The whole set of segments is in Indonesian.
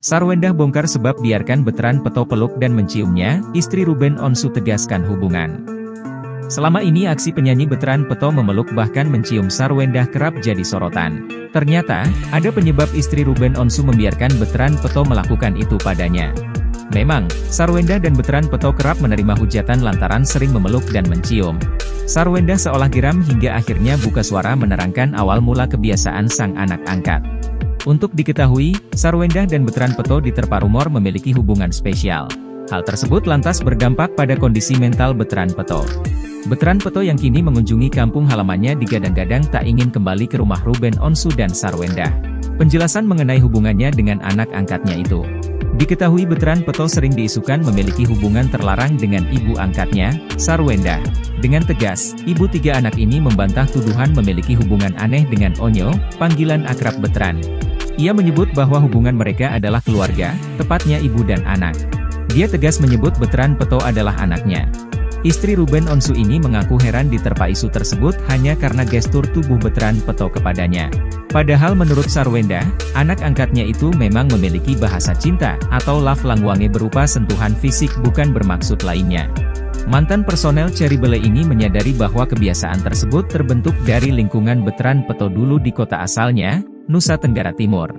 Sarwendah bongkar sebab biarkan Betran Peto peluk dan menciumnya, istri Ruben Onsu tegaskan hubungan. Selama ini aksi penyanyi Betran Peto memeluk bahkan mencium Sarwendah kerap jadi sorotan. Ternyata, ada penyebab istri Ruben Onsu membiarkan Betran Peto melakukan itu padanya. Memang, Sarwendah dan Betran Peto kerap menerima hujatan lantaran sering memeluk dan mencium. Sarwendah seolah geram hingga akhirnya buka suara menerangkan awal mula kebiasaan sang anak angkat. Untuk diketahui, Sarwendah dan Betran Peto diterpa rumor memiliki hubungan spesial. Hal tersebut lantas berdampak pada kondisi mental Betran Peto. Betran Peto yang kini mengunjungi kampung halamannya digadang-gadang tak ingin kembali ke rumah Ruben Onsu dan Sarwendah. Penjelasan mengenai hubungannya dengan anak angkatnya itu. Diketahui Betran Peto sering diisukan memiliki hubungan terlarang dengan ibu angkatnya, Sarwendah. Dengan tegas, ibu tiga anak ini membantah tuduhan memiliki hubungan aneh dengan Onyo, panggilan akrab Betran. Ia menyebut bahwa hubungan mereka adalah keluarga, tepatnya ibu dan anak. Dia tegas menyebut Betran Peto adalah anaknya. Istri Ruben Onsu ini mengaku heran diterpa isu tersebut hanya karena gestur tubuh Betran Peto kepadanya. Padahal menurut Sarwendah, anak angkatnya itu memang memiliki bahasa cinta atau love language berupa sentuhan fisik bukan bermaksud lainnya. Mantan personel Cherry Belle ini menyadari bahwa kebiasaan tersebut terbentuk dari lingkungan Betran Peto dulu di kota asalnya, Nusa Tenggara Timur.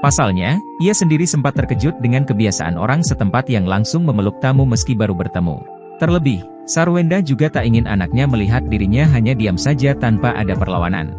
Pasalnya, ia sendiri sempat terkejut dengan kebiasaan orang setempat yang langsung memeluk tamu meski baru bertemu. Terlebih, Sarwendah juga tak ingin anaknya melihat dirinya hanya diam saja tanpa ada perlawanan.